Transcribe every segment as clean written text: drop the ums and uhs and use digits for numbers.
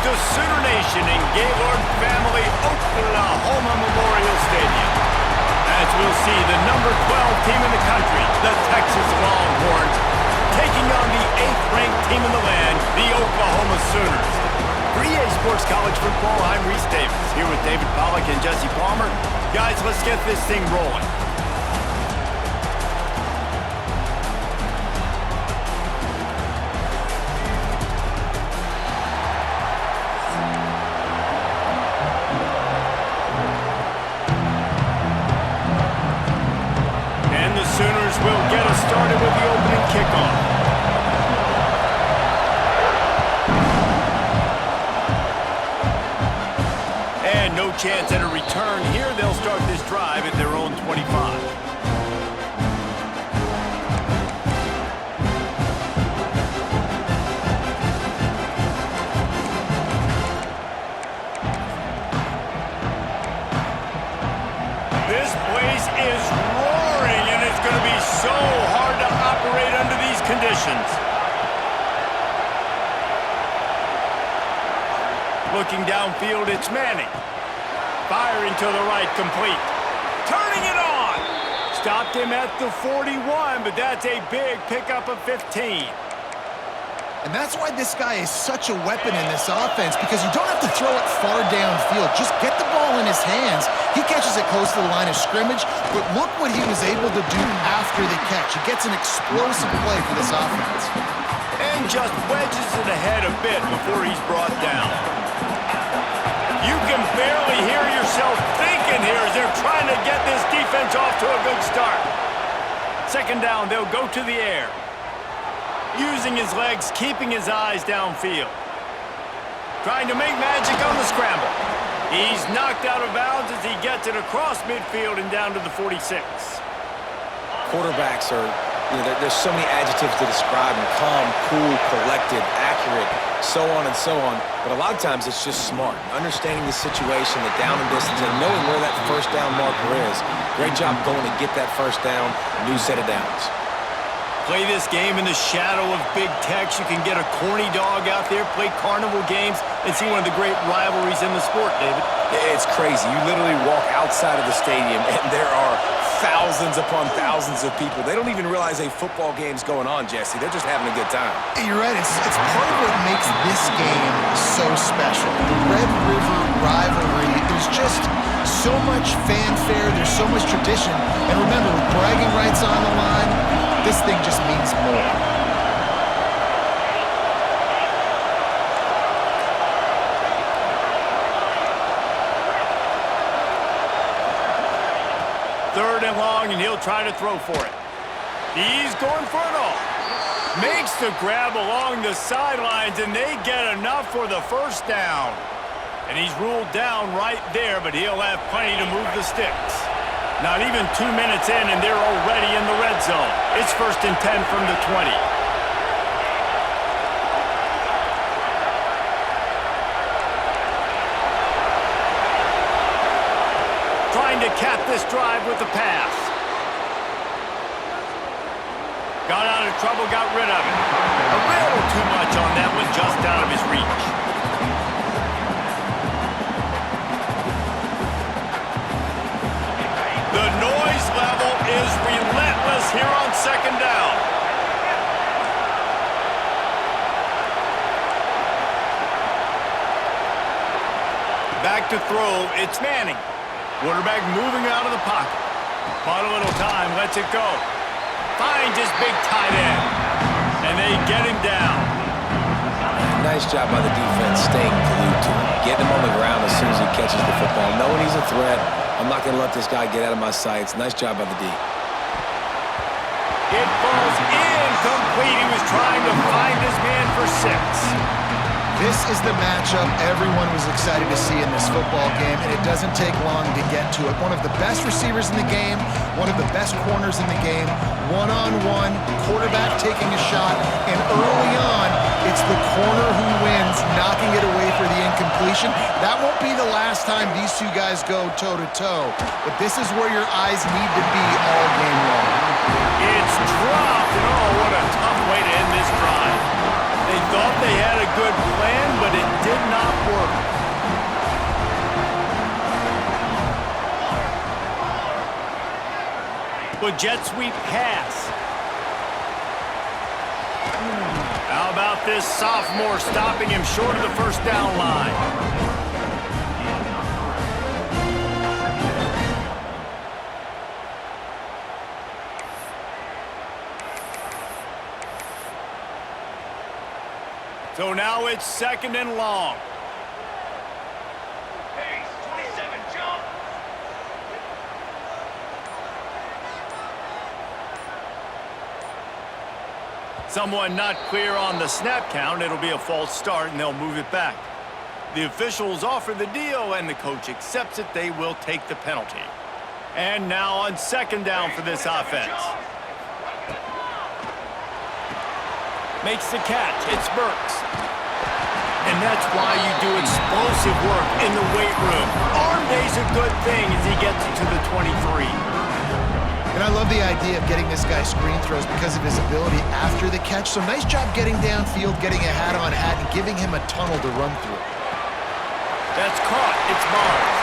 to Sooner Nation in Gaylord Family Oklahoma Memorial Stadium. As we'll see the number 12 team in the country, the Texas Longhorns, taking on the 8th-ranked team in the land, the Oklahoma Sooners. For EA Sports College Football, I'm Reese Davis, here with David Pollack and Jesse Palmer. Guys, let's get this thing rolling. Sooners will get us started with the opening kickoff. And no chance at a return here. They'll start this drive at their own 25. This place is roaring, and it's going to be so hard to operate under these conditions. Looking downfield, it's Manning. Firing to the right, complete. Turning it on. Stopped him at the 41, but that's a big pickup of 15. And that's why this guy is such a weapon in this offense, because you don't have to throw it far downfield. Just get the ball in his hands. He catches it close to the line of scrimmage, but look what he was able to do after the catch. He gets an explosive play for this offense. And just wedges it ahead a bit before he's brought down. You can barely hear yourself thinking here as they're trying to get this defense off to a good start. Second down, they'll go to the air. Using his legs, keeping his eyes downfield. Trying to make magic on the scramble. He's knocked out of bounds as he gets it across midfield and down to the 46. Quarterbacks are, there's so many adjectives to describe them. Calm, cool, collected, accurate, so on and so on. But a lot of times it's just smart. Understanding the situation, the down and distance, and knowing where that first down marker is. Great job going to get that first down, new set of downs. Play this game in the shadow of Big Tex. You can get a corny dog out there, play carnival games, and see one of the great rivalries in the sport, David. It's crazy. You literally walk outside of the stadium, and there are thousands upon thousands of people. They don't even realize a football game's going on, Jesse. They're just having a good time. You're right. It's part of what makes this game so special. The Red River rivalry, there's just so much fanfare. There's so much tradition. And remember, with bragging rights on the line, this thing just means more. Third and long, and he'll try to throw for it. He's going for it all. Makes the grab along the sidelines, and they get enough for the first down. And he's ruled down right there, but he'll have plenty to move the sticks. Not even 2 minutes in, and they're already in the red zone. It's 1st and 10 from the 20. Trying to cap this drive with the pass. Got out of trouble, got rid of it. A little too much on that one, just out of his reach. The noise level is relentless here on second down. Back to throw, it's Manning. Quarterback moving out of the pocket. Bought a little time, lets it go. Finds his big tight end. And they get him down. Nice job by the defense staying glued to him. Getting him on the ground as soon as he catches the football. Knowing he's a threat. I'm not going to let this guy get out of my sights. Nice job by the D. It falls incomplete. He was trying to find his man for 6. This is the matchup everyone was excited to see in this football game, and it doesn't take long to get to it. One of the best receivers in the game, one of the best corners in the game, one-on-one, quarterback taking a shot, and early on, it's the corner who wins, knocking it away for the incompletion. That won't be the last time these two guys go toe-to-toe, but this is where your eyes need to be all game long. It's dropped, and oh, what a tough way to end this drive. They thought they had a good plan, but it did not Well, jet sweep pass. How about this sophomore stopping him short of the first down line? So now it's 2nd and long. Pace, 27, jump. Someone not clear on the snap count. It'll be a false start, and they'll move it back. The officials offer the deal, and the coach accepts it. They will take the penalty. And now on 2nd down for this offense. Makes the catch. It's Burks. And that's why you do explosive work in the weight room. Arm day's a good thing as he gets it to the 23. And I love the idea of getting this guy screen throws because of his ability after the catch. So nice job getting downfield, getting a hat-on-hat, and giving him a tunnel to run through. That's caught. It's Barnes.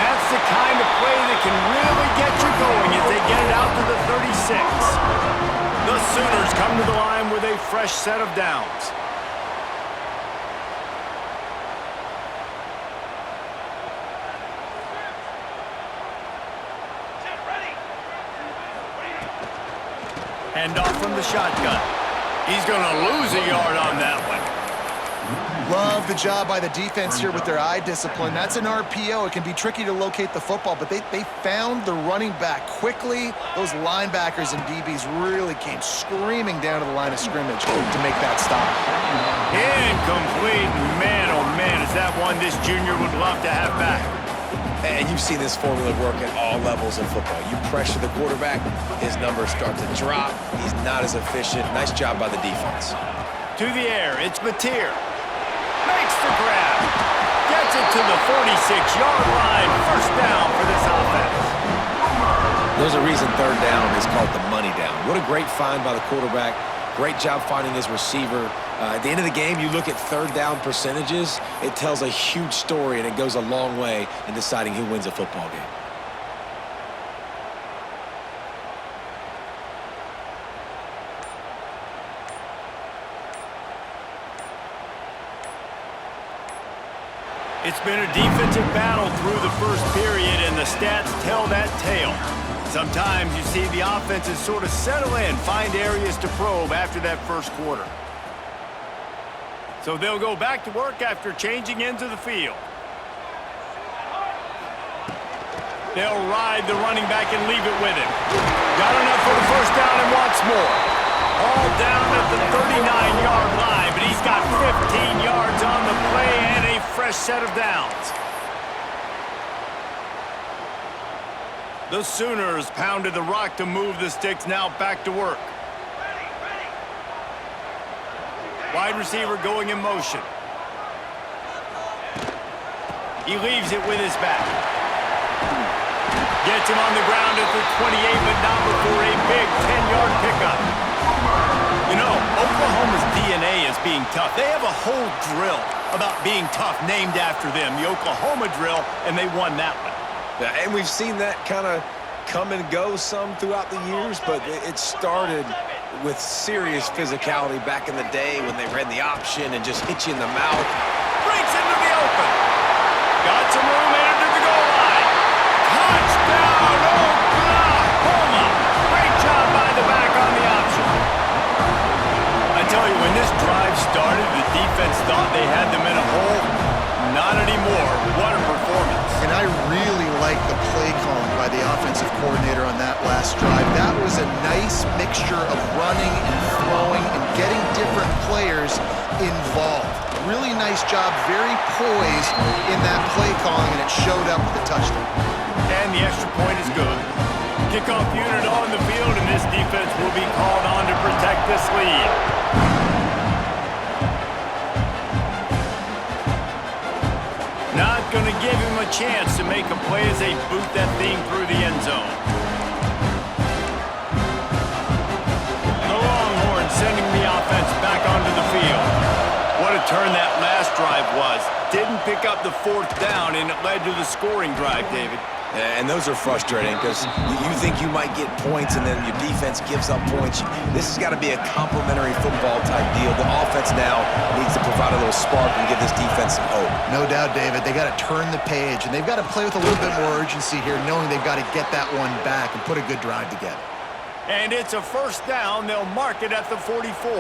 That's the kind of play that can really get you going as they get it out to the 36. The Sooners come to the line with a fresh set of downs. Hand off from the shotgun. He's going to lose a yard on that one. Love the job by the defense here with their eye discipline. That's an RPO. It can be tricky to locate the football, but they found the running back quickly. Those linebackers and DBs really came screaming down to the line of scrimmage to make that stop. Incomplete. Man, oh man, is that one this junior would love to have back. And you've seen this formula work at all levels of football. You pressure the quarterback, his numbers start to drop. He's not as efficient. Nice job by the defense. To the air, it's Mateer. Makes the grab. Gets it to the 46-yard line. First down for this offense. There's a reason 3rd down is called the money down. What a great find by the quarterback. Great job finding his receiver. At the end of the game, you look at 3rd down percentages. It tells a huge story, and it goes a long way in deciding who wins a football game. It's been a defensive battle through the first period, and the stats tell that tale. Sometimes you see the offenses sort of settle in, find areas to probe after that first quarter. So they'll go back to work after changing into the field. They'll ride the running back and leave it with him. Got enough for the first down and wants more. All down at the 39-yard line, but he's got 15 yards on the play and a fresh set of downs. The Sooners pounded the rock to move the sticks, now back to work. Wide receiver going in motion. He leaves it with his back. Gets him on the ground at the 28, but not before a big 10-yard pickup. You know, Oklahoma's DNA is being tough. They have a whole drill about being tough named after them, the Oklahoma drill, and they won that one. Yeah, and we've seen that kind of come and go some throughout the years, but it started with serious physicality back in the day when they ran the option and just hit you in the mouth. Breaks into the open. Got some room into the goal line. Touchdown, Oklahoma! Great job by the back on the option. I tell you, when this drive started, the defense thought they had them in a hole. Not anymore. What a performance. And I really like the play calling by the offensive coordinator on that last drive. That was a nice mixture of running and throwing and getting different players involved. Really nice job, very poised in that play calling, and it showed up with the touchdown. And the extra point is good. Kickoff unit on the field, and this defense will be called on to protect this lead. Not going to give him a chance to make a play as they boot that thing through the end zone. The Longhorns sending the offense back onto the field. What a turn that last drive was. Didn't pick up the 4th down, and it led to the scoring drive, David. And those are frustrating because you think you might get points and then your defense gives up points. This has got to be a complementary football type deal. The offense now needs to provide a little spark and give this defense some hope. No doubt, David. They got to turn the page, and they've got to play with a little bit more urgency here, knowing they've got to get that one back and put a good drive together. And it's a first down. They'll mark it at the 44.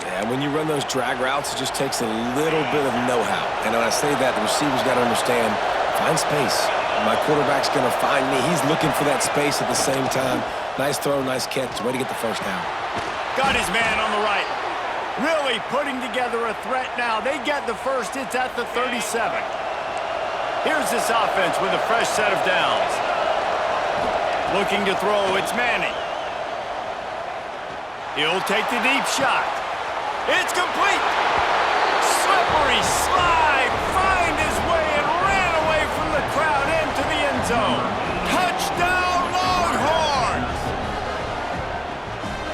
Yeah, when you run those drag routes, it just takes a little bit of know-how. And when I say that, the receivers got to understand, find space. My quarterback's going to find me. He's looking for that space at the same time. Nice throw, nice catch. Way to get the first down. Got his man on the right. Really putting together a threat now. They get the first. It's at the 37. Here's this offense with a fresh set of downs. Looking to throw. It's Manning. He'll take the deep shot. It's complete. Slippery slide. Find his way and ran away from the crowd into the end zone. Touchdown, Longhorns!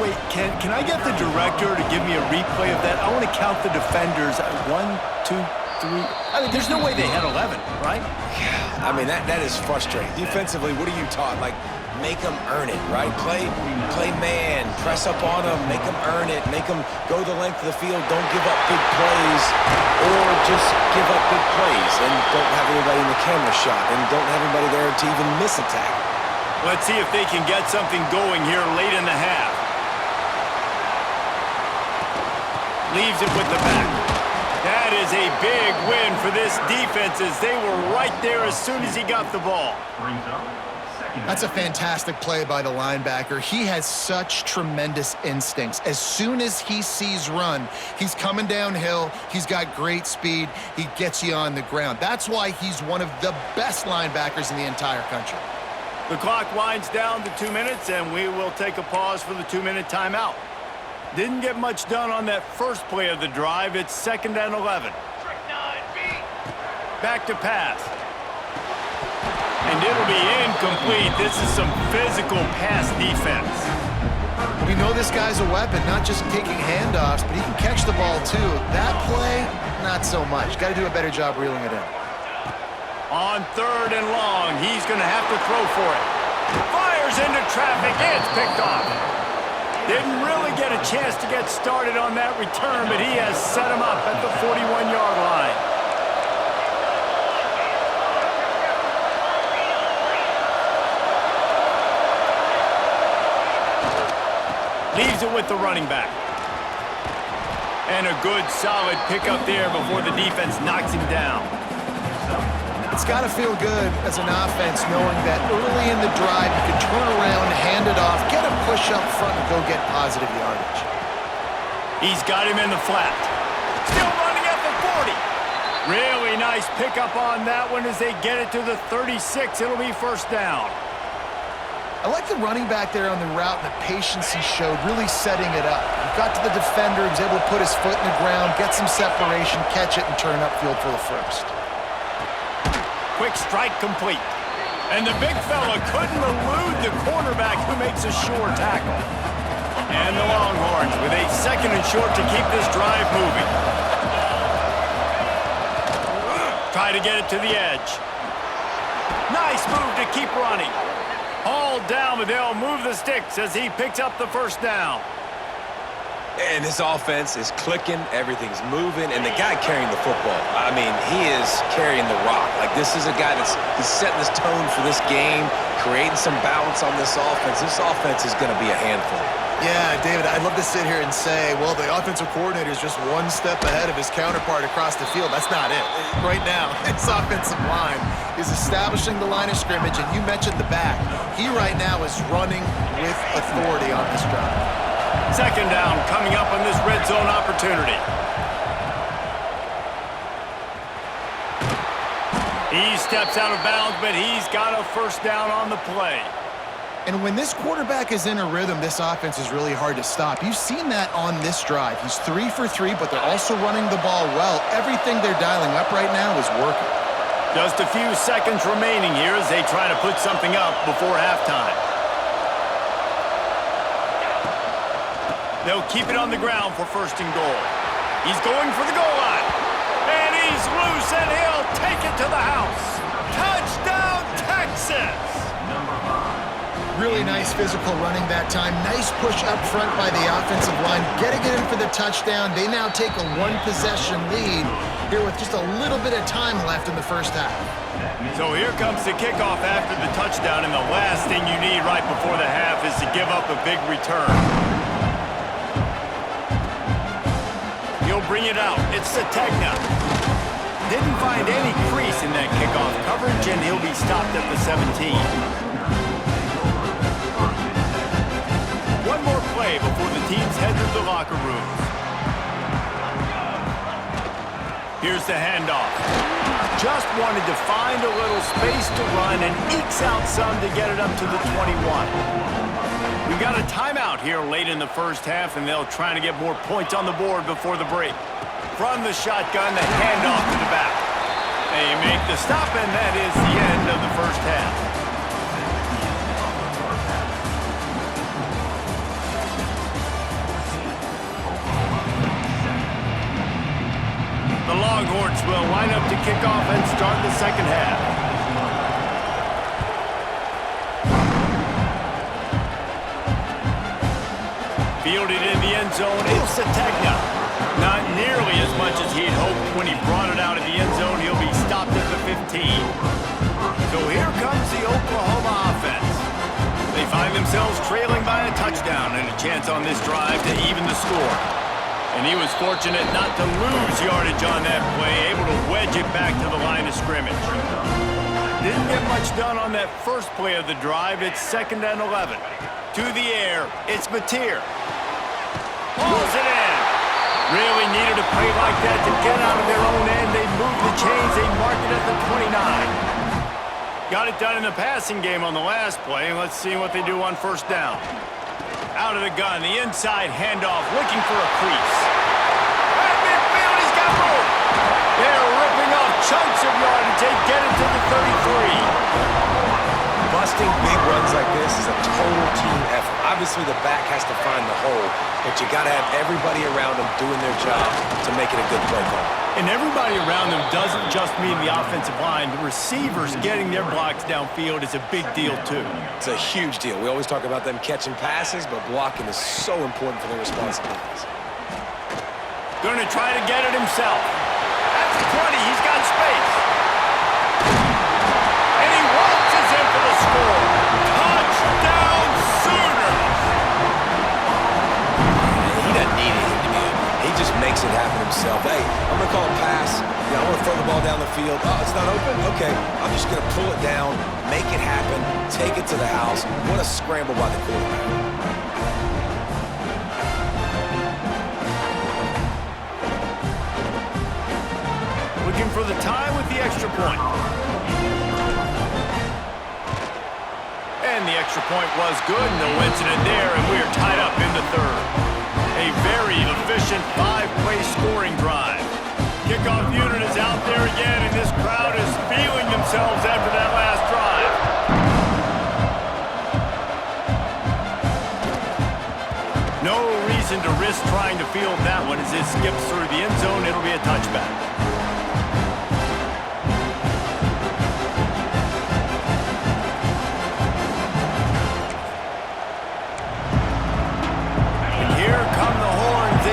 Wait, can I get the director to give me a replay of that? I want to count the defenders. 1, 2, 3. I mean, there's no way they had 11, right? I mean, that is frustrating. Defensively, what are you taught? Like, make them earn it, right? Play man, press up on them, make them earn it, make them go the length of the field, don't give up big plays, or just give up big plays and don't have anybody in the camera shot and don't have anybody there to even miss a tackle. Let's see if they can get something going here late in the half. Leaves it with the back. That is a big win for this defense as they were right there as soon as he got the ball. That's a fantastic play by the linebacker. He has such tremendous instincts. As soon as he sees run, he's coming downhill. He's got great speed. He gets you on the ground. That's why he's one of the best linebackers in the entire country. The clock winds down to 2 minutes, and we will take a pause for the 2-minute timeout. Didn't get much done on that first play of the drive. It's 2nd and 11. Back to pass. And it'll be incomplete. This is some physical pass defense. We know this guy's a weapon, not just taking handoffs, but he can catch the ball too. That play, not so much. Got to do a better job reeling it in. On 3rd and long, he's going to have to throw for it. Fires into traffic. It's picked off. Didn't really get a chance to get started on that return, but he has set him up at the 41-yard line. Leaves it with the running back. And a good, solid pickup there before the defense knocks him down. It's got to feel good as an offense knowing that early in the drive you can turn around, hand it off, get a push up front, and go get positive yardage. He's got him in the flat. Still running at the 40. Really nice pickup on that one as they get it to the 36. It'll be first down. I like the running back there on the route and the patience he showed, really setting it up. He got to the defender, he was able to put his foot in the ground, get some separation, catch it, and turn upfield for the first. Quick strike complete. And the big fella couldn't elude the cornerback who makes a sure tackle. And the Longhorns with a 2nd and short to keep this drive moving. Try to get it to the edge. Nice move to keep running. Hauled down, but they'll move the sticks as he picks up the first down. And this offense is clicking, everything's moving, and the guy carrying the football, I mean, he is carrying the rock. Like, this is a guy he's setting this tone for this game, creating some balance on this offense. This offense is going to be a handful. Yeah, David, I'd love to sit here and say, well, the offensive coordinator is just one step ahead of his counterpart across the field. That's not it. Right now, his offensive line is establishing the line of scrimmage, and you mentioned the back. He right now is running with authority on this drive. 2nd down coming up on this red zone opportunity. He steps out of bounds, but he's got a first down on the play. And when this quarterback is in a rhythm, this offense is really hard to stop. You've seen that on this drive. He's 3 for 3, but they're also running the ball well. Everything they're dialing up right now is working. Just a few seconds remaining here as they try to put something up before halftime. They'll keep it on the ground for 1st and goal. He's going for the goal line. And he's loose, and he'll take it to the house. Touchdown! misses. Really nice physical running that time. Nice push up front by the offensive line. Getting it in for the touchdown. They now take a one-possession lead here with just a little bit of time left in the first half. So here comes the kickoff after the touchdown, and the last thing you need right before the half is to give up a big return. He'll bring it out. It's Sategna. Didn't find any crease in that kickoff coverage, and he'll be stopped at the 17. One more play before the teams head to the locker rooms. Here's the handoff. Just wanted to find a little space to run and ekes out some to get it up to the 21. We've got a timeout here late in the first half, and they'll try to get more points on the board before the break. From the shotgun, the handoff to the back. They make the stop, and that is the end of the first half. The Longhorns will line up to kick off and start the second half. Fielded in the end zone, it's Sategna. Not nearly as much as he'd hoped when he brought it out of the end zone. He'll be stopped at the 15. So here comes the Oklahoma offense. They find themselves trailing by a touchdown and a chance on this drive to even the score. And he was fortunate not to lose yardage on that play, able to wedge it back to the line of scrimmage. Didn't get much done on that first play of the drive. It's 2nd and 11. To the air, it's Mateer. Pulls it in. Really needed a play like that to get out of their own end. They move the chains. They mark it at the 29. Got it done in the passing game on the last play. Let's see what they do on first down. Out of the gun, the inside handoff, looking for a crease. At midfield, he's got room. They're ripping off chunks of yardage. They get it to the 33. Busting big runs like this is a total team effort. Obviously, the back has to find the hole, but you got to have everybody around them doing their job to make it a good play call. And everybody around them doesn't just mean the offensive line. The receivers getting their blocks downfield is a big deal, too. It's a huge deal. We always talk about them catching passes, but blocking is so important for their responsibilities. Going to try to get it himself. At the 20, he's got space. And he waltzes in for the score. Touchdown, Sooners! He doesn't need anything to be open. He just makes it happen himself. Hey, I'm going to call a pass. I want to throw the ball down the field. Oh, it's not open? Okay. I'm just going to pull it down, make it happen, take it to the house. What a scramble by the quarterback. Looking for the tie with the extra point. And the extra point was good. No incident there, and we are tied up in the third. A very efficient 5-play scoring drive. Kickoff unit is out there again, and this crowd is feeling themselves after that last drive. No reason to risk trying to field that one as it skips through the end zone. It'll be a touchback.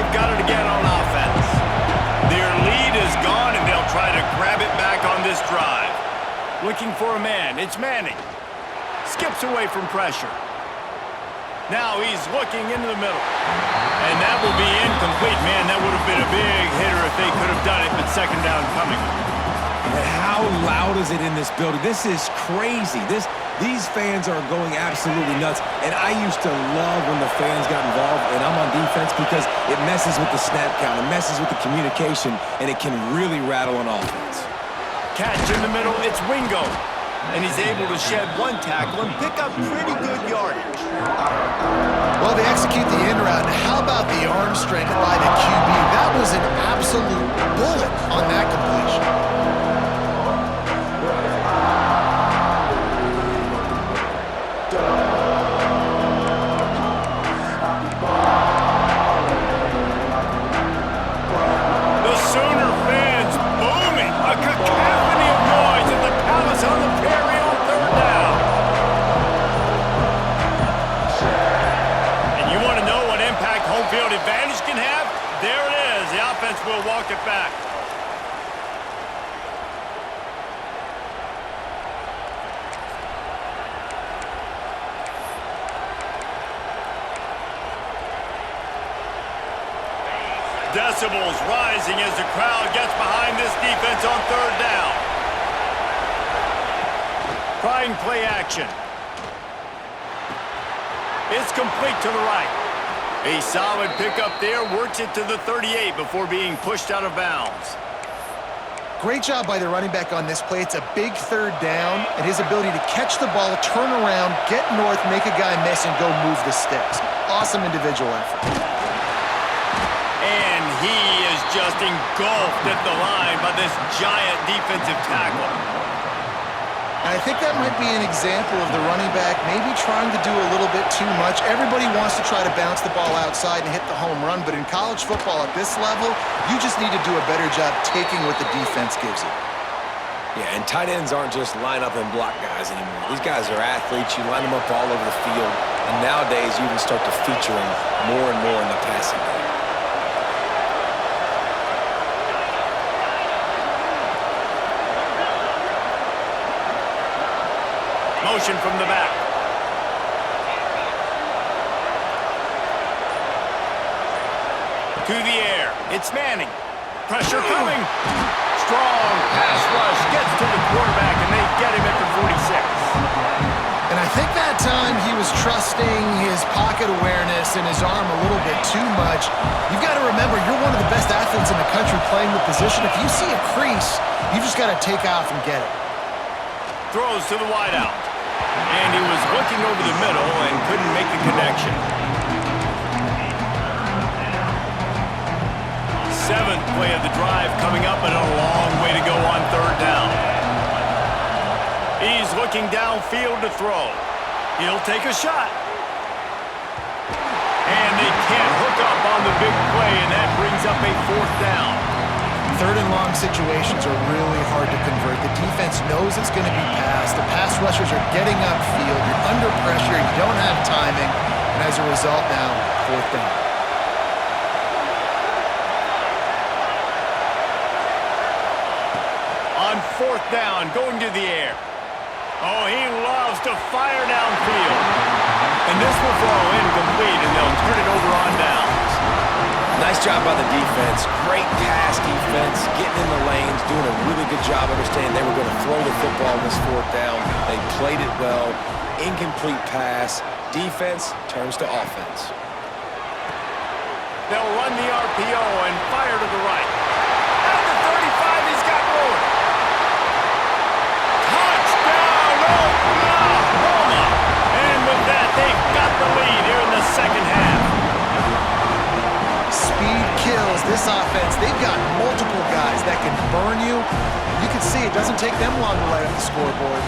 Got it again on offense. Their lead is gone, and they'll try to grab it back on this drive. Looking for a man. It's Manning. Skips away from pressure. Now he's looking into the middle. And that will be incomplete. Man, that would have been a big hitter if they could have done it, but 2nd down coming. And how loud is it in this building? This is crazy. These fans are going absolutely nuts. And I used to love when the fans got involved, and I'm on defense because it messes with the snap count, it messes with the communication, and it can really rattle an offense. Catch in the middle, it's Wingo. And he's able to shed one tackle and pick up pretty good yardage. Well, they execute the in route. How about the arm strength by the QB? That was an absolute bullet on that completion. On the Prairie on 3rd down. as the offense will walk it back. Decibels rising as the crowd gets behind this defense on third down. Trying play action. It's complete to the right. A solid pickup there, works it to the 38 before being pushed out of bounds. Great job by the running back on this play. It's a big third down, and his ability to catch the ball, turn around, get north, make a guy miss, and go move the sticks. Awesome individual effort. And he is just engulfed at the line by this giant defensive tackle. And I think that might be an example of the running back maybe trying to do a little bit too much. Everybody wants to try to bounce the ball outside and hit the home run, but in college football at this level, you just need to do a better job taking what the defense gives you. Yeah, and tight ends aren't just line up and block guys anymore. These guys are athletes. You line them up all over the field, and nowadays you even start to feature them more and more in the passing game. Motion from the back. To the air. It's Manning. Pressure coming. Strong pass rush. Gets to the quarterback, and they get him at the 46. And I think that time he was trusting his pocket awareness and his arm a little bit too much. You've got to remember, you're one of the best athletes in the country playing the position. If you see a crease, you've just got to take off and get it. Throws to the wideout. And he was looking over the middle and couldn't make the connection. Seventh play of the drive coming up, and a long way to go on third down. He's looking downfield to throw. He'll take a shot. And they can't hook up on the big play, and that brings up a fourth down. Third and long situations are really hard to convert. The defense knows it's going to be passed. The pass rushers are getting upfield. You're under pressure. You don't have timing. And as a result now, fourth down. On fourth down, going to the air. Oh, he loves to fire downfield. And this will fall incomplete, and they'll turn it over on downs. Nice job by the defense. Great pass defense, getting in the lanes, doing a really good job understanding they were going to throw the football on this fourth down. They played it well. Incomplete pass. Defense turns to offense. They'll run the RPO and fire to the right. At the 35, he's got more. Touchdown, Oklahoma! And with that, they've got the lead here in the second half. Speed kills this offense. They've got multiple guys that can burn you. You can see it doesn't take them long to light up the scoreboard.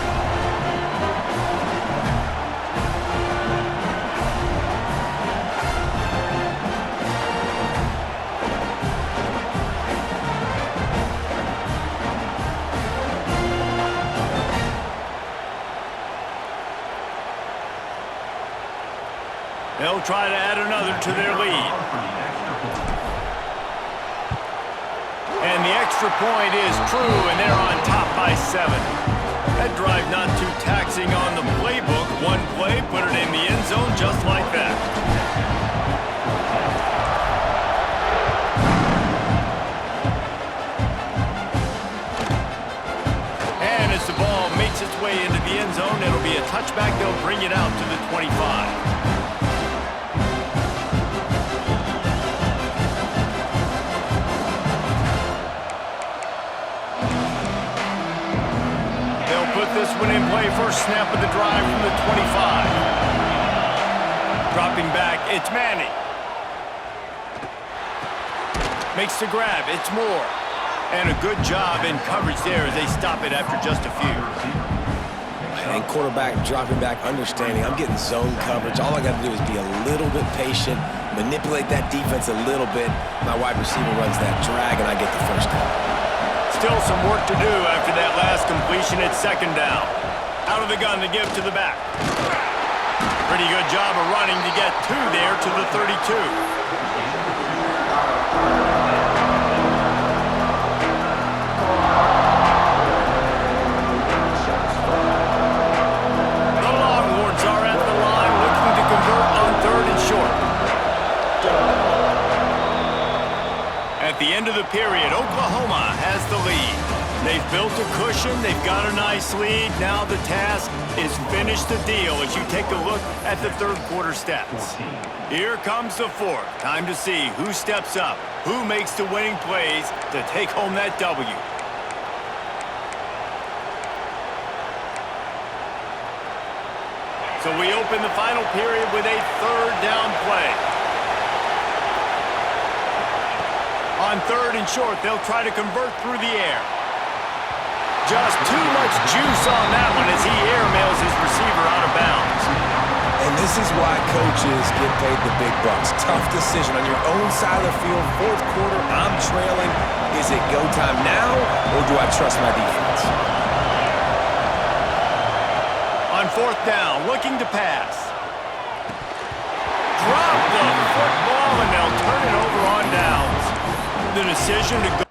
They'll try to add another to their lead. And the extra point is true, and they're on top by 7. That drive not too taxing on the playbook. One play, put it in the end zone just like that. And as the ball makes its way into the end zone, it'll be a touchback. They'll bring it out to the 25. This one in play, first snap of the drive from the 25. Dropping back, it's Manning. Makes the grab, it's Moore. And a good job in coverage there as they stop it after just a few. And quarterback dropping back, understanding I'm getting zone coverage. All I got to do is be a little bit patient, manipulate that defense a little bit. My wide receiver runs that drag, and I get the first down. Still some work to do after that last completion. It's second down. Out of the gun to give to the back. Pretty good job of running to get 2 there to the 32. the end of the period. Oklahoma has the lead. They've built a cushion. They've got a nice lead. Now the task is finish the deal as you take a look at the third quarter stats. Here comes the fourth. Time to see who steps up, who makes the winning plays to take home that W. So we open the final period with a third down play. On third and short, they'll try to convert through the air. Just too much juice on that one as he airmails his receiver out of bounds. And this is why coaches get paid the big bucks. Tough decision on your own side of the field. Fourth quarter, I'm trailing. Is it go time now, or do I trust my defense? On fourth down, looking to pass. Drop the football, and they'll turn it over on downs. The decision to go